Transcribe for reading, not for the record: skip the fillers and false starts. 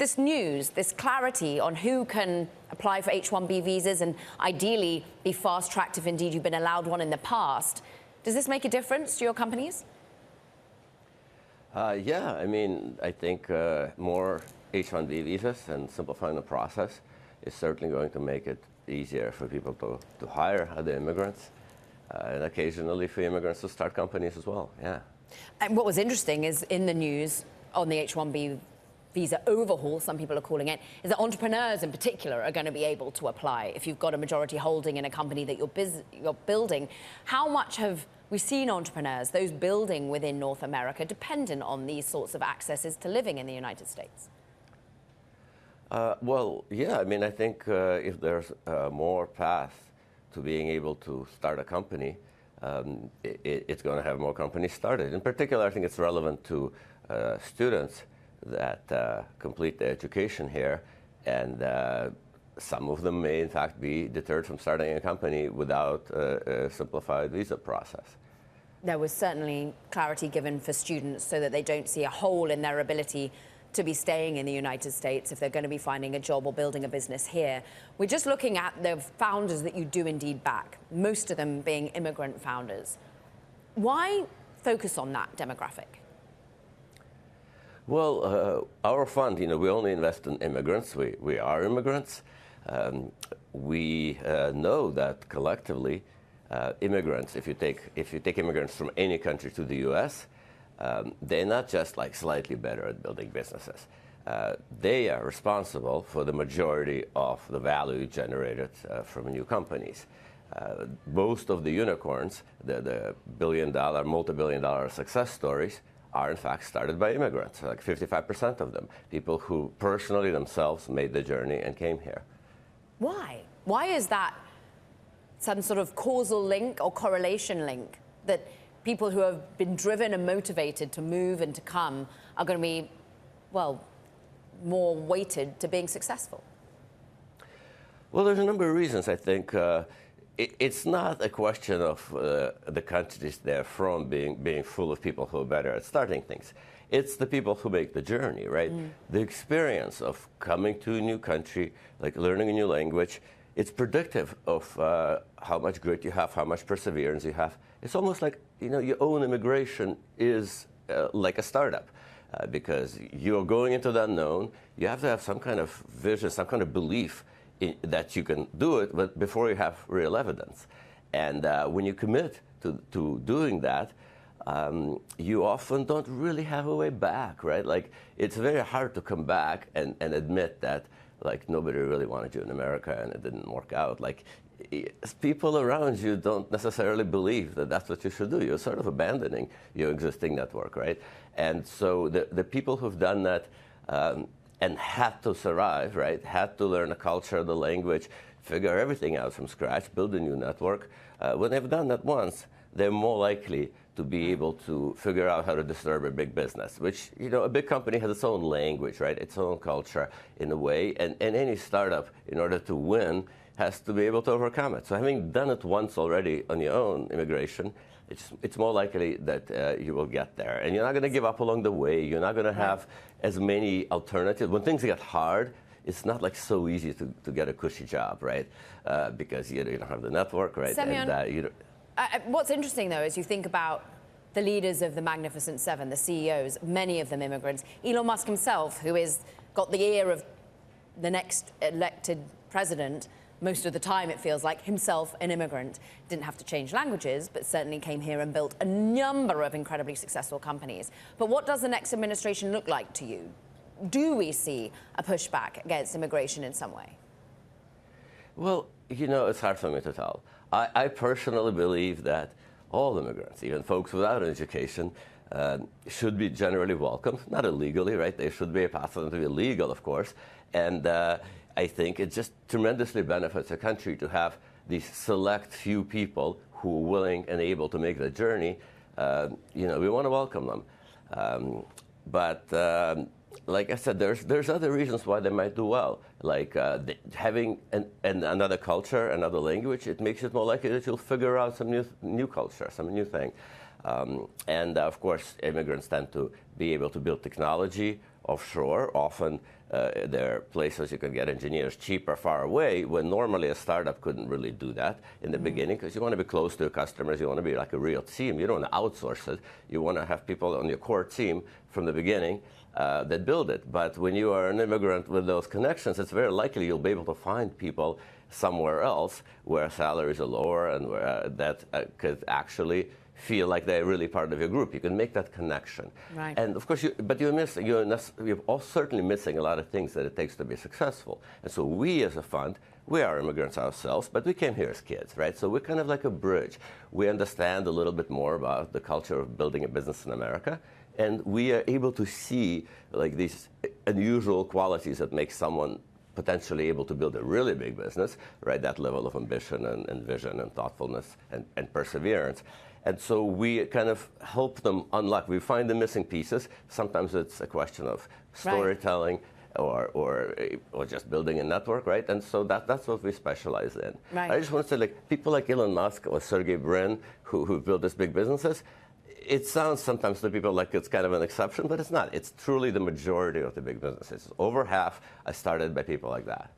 this news, this clarity on who can apply for H-1B visas and ideally be fast-tracked if indeed you've been allowed one in the past, does this make a difference to your companies? Yeah, I mean, I think more H-1B visas and simplifying the process is certainly going to make it easier for people to hire other immigrants and occasionally for immigrants to start companies as well, yeah. And what was interesting is in the news on the H-1B visa overhaul, some people are calling it, is that entrepreneurs in particular are going to be able to apply if you've got a majority holding in a company that you're building. How much have we seen entrepreneurs, those building within North America, dependent on these sorts of accesses to living in the United States? Well, yeah, I mean, I think if there's more path to being able to start a company, it's going to have more companies started. In particular, I think it's relevant to students that complete their education here, and some of them may in fact be deterred from starting a company without a simplified visa process. There was certainly clarity given for students so that they don't see a hole in their ability to be staying in the United States if they're going to be finding a job or building a business here. We're just looking at the founders that you do indeed back, most of them being immigrant founders. Why focus on that demographic? Well, our fund, we only invest in immigrants. We are immigrants. We know that collectively, immigrants, if you take immigrants from any country to the U.S., they're not just like slightly better at building businesses. They are responsible for the majority of the value generated from new companies. Most of the unicorns, the billion-dollar, multi-billion-dollar success stories, are in fact started by immigrants, like 55% of them, people who personally themselves made the journey and came here. Why? Why is that some sort of causal link or correlation link that people who have been driven and motivated to move and to come are going to be, well, more weighted to being successful? Well, there's a number of reasons, I think. It's not a question of the countries they're from being full of people who are better at starting things. It's the people who make the journey, right? The experience of coming to a new country, like learning a new language, it's predictive of how much grit you have, how much perseverance you have. It's almost like, your own immigration is like a startup because you're going into the unknown. You have to have some kind of vision, some kind of belief that you can do it, but before you have real evidence. And when you commit to doing that, you often don't really have a way back, right? Like, it's very hard to come back and admit that, like, nobody really wanted you in America and it didn't work out. Like, people around you don't necessarily believe that that's what you should do. You're sort of abandoning your existing network, right? And so the people who've done that and had to survive, right, had to learn the culture, the language, figure everything out from scratch, build a new network, when they've done that once, they're more likely to be able to figure out how to disturb a big business, which, a big company has its own language, right, its own culture in a way, and any startup, in order to win, has to be able to overcome it. So having done it once already on your own immigration, it's more likely that you will get there. And you're not going to give up along the way. You're not going to have as many alternatives. When things get hard, it's not like so easy to get a cushy job, right? Because you don't have the network, right? Semyon, what's interesting, though, is you think about the leaders of the Magnificent Seven, the CEOs, many of them immigrants. Elon Musk himself, who is got the ear of the next elected president, most of the time it feels like himself an immigrant, didn't have to change languages, but certainly came here and built a number of incredibly successful companies. But what does the next administration look like to you? Do we see a pushback against immigration in some way? Well, it's hard for me to tell. I personally believe that all immigrants, even folks without an education, should be generally welcomed, not illegally, right? There should be a path for them to be legal, of course. And I think it just tremendously benefits a country to have these select few people who are willing and able to make the journey. We want to welcome them. But like I said, there's other reasons why they might do well. Like having another culture, another language, it makes it more likely that you'll figure out some new culture, some new thing. And of course, immigrants tend to be able to build technology offshore, often There are places you can get engineers cheaper far away, when normally a startup couldn't really do that in the beginning, because you want to be close to your customers. You want to be like a real team. You don't want to outsource it. You want to have people on your core team from the beginning that build it. But when you are an immigrant with those connections, it's very likely you'll be able to find people somewhere else where salaries are lower and where that could actually feel like they're really part of your group. You can make that connection. Right. And of course, you're all certainly missing a lot of things that it takes to be successful. And so we as a fund, we are immigrants ourselves, but we came here as kids, right? So we're kind of like a bridge. We understand a little bit more about the culture of building a business in America, and we are able to see like these unusual qualities that make someone potentially able to build a really big business, right? That level of ambition and vision and thoughtfulness and perseverance. And so we kind of help them unlock. We find the missing pieces. Sometimes it's a question of storytelling or just building a network, right? And so that's what we specialize in. Right. I just want to say, like, people like Elon Musk or Sergey Brin, who build these big businesses, it sounds sometimes to people like it's kind of an exception, but it's not. It's truly the majority of the big businesses. Over half are started by people like that.